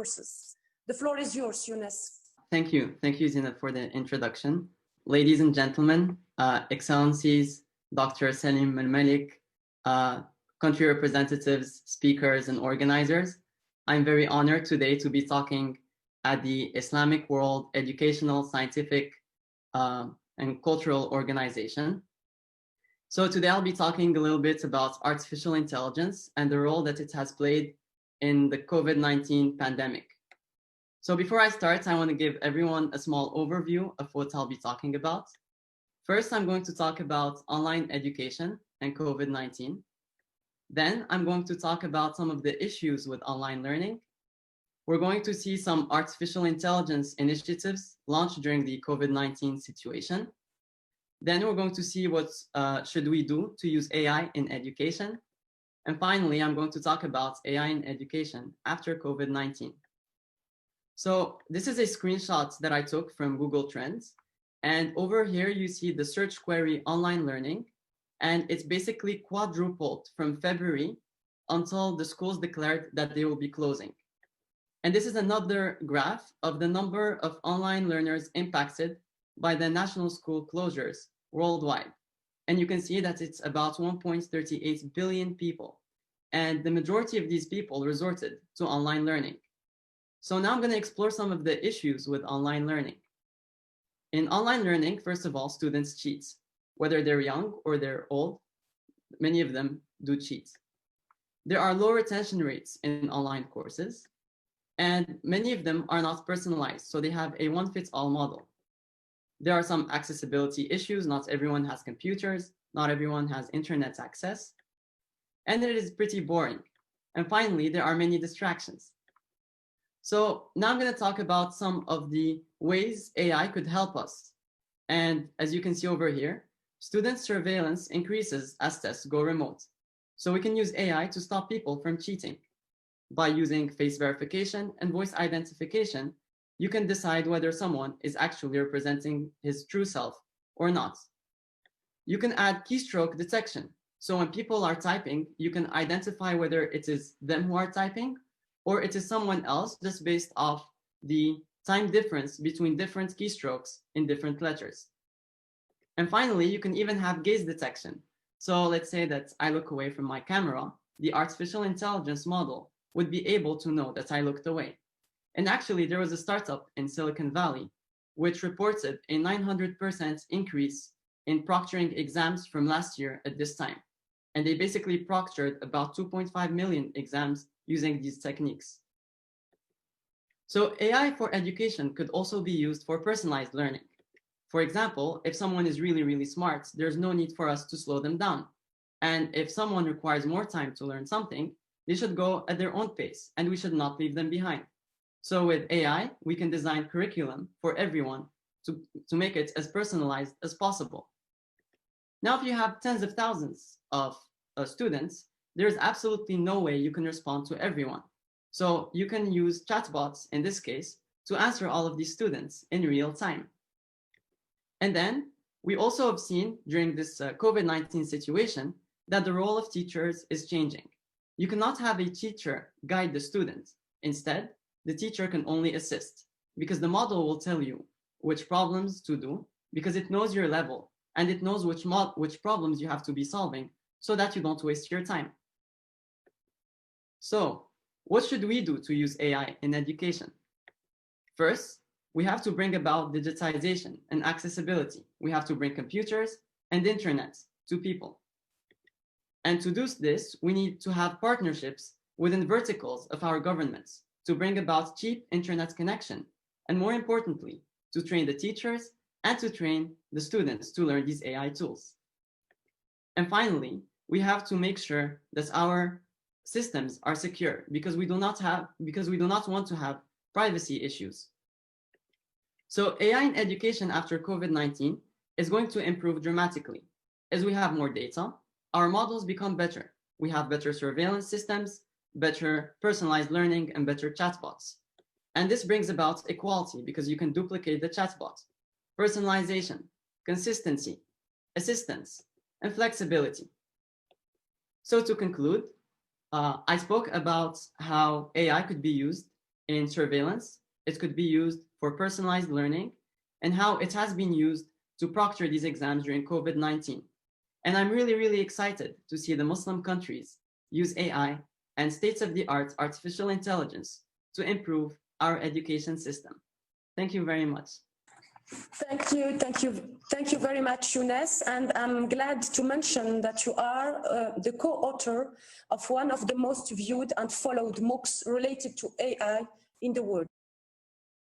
resources. The floor is yours, Younes. Thank you, Zina, for the introduction. Ladies and gentlemen, Excellencies, Dr. Salim Al-Malik, country representatives, speakers, and organizers, I'm very honored today to be talking at the Islamic World Educational, Scientific, and Cultural Organization. So today I'll be talking a little bit about artificial intelligence and the role that it has played in the COVID-19 pandemic. So before I start, I want to give everyone a small overview of what I'll be talking about. First, I'm going to talk about online education and COVID-19. Then I'm going to talk about some of the issues with online learning. We're going to see some artificial intelligence initiatives launched during the COVID-19 situation. Then we're going to see what should we do to use AI in education. And finally, I'm going to talk about AI in education after COVID-19. So this is a screenshot that I took from Google Trends. And over here, you see the search query online learning. And it's basically quadrupled from February until the schools declared that they will be closing. And this is another graph of the number of online learners impacted by the national school closures worldwide. And you can see that it's about 1.38 billion people. And the majority of these people resorted to online learning. So now I'm going to explore some of the issues with online learning. In online learning, first of all, students cheat. Whether they're young or they're old, many of them do cheat. There are low retention rates in online courses, and many of them are not personalized, so they have a one-fits-all model. There are some accessibility issues. Not everyone has computers, not everyone has internet access, and it is pretty boring. And finally, there are many distractions. So now I'm going to talk about some of the ways AI could help us. And as you can see over here, student surveillance increases as tests go remote. So we can use AI to stop people from cheating. By using face verification and voice identification, you can decide whether someone is actually representing his true self or not. You can add keystroke detection. So when people are typing, you can identify whether it is them who are typing or it is someone else just based off the time difference between different keystrokes in different letters. And finally, you can even have gaze detection. So let's say that I look away from my camera, the artificial intelligence model would be able to know that I looked away. And actually, there was a startup in Silicon Valley which reported a 900% increase in proctoring exams from last year at this time. And they basically proctored about 2.5 million exams using these techniques. So AI for education could also be used for personalized learning. For example, if someone is really, really smart, there's no need for us to slow them down. And if someone requires more time to learn something, they should go at their own pace and we should not leave them behind. So with AI, we can design curriculum for everyone to make it as personalized as possible. Now, if you have tens of thousands of students, there's absolutely no way you can respond to everyone. So you can use chatbots in this case to answer all of these students in real time. And then we also have seen during this COVID-19 situation that the role of teachers is changing. You cannot have a teacher guide the student. Instead, the teacher can only assist because the model will tell you which problems to do because it knows your level and it knows which problems you have to be solving so that you don't waste your time. So what should we do to use AI in education? First, we have to bring about digitization and accessibility. We have to bring computers and internet to people. And to do this, we need to have partnerships within verticals of our governments to bring about cheap internet connection. And more importantly, to train the teachers and to train the students to learn these AI tools. And finally, we have to make sure that our systems are secure because we do not want to have privacy issues. So AI in education after COVID-19 is going to improve dramatically. As we have more data, our models become better. We have better surveillance systems, better personalized learning, and better chatbots. And this brings about equality because you can duplicate the chatbot, personalization, consistency, assistance, and flexibility. So to conclude, I spoke about how AI could be used in surveillance, it could be used for personalized learning, and how it has been used to proctor these exams during COVID-19. And I'm really, really excited to see the Muslim countries use AI and state-of-the-art artificial intelligence to improve our education system. Thank you very much. Thank you very much, Younes. And I'm glad to mention that you are the co-author of one of the most viewed and followed MOOCs related to AI in the world.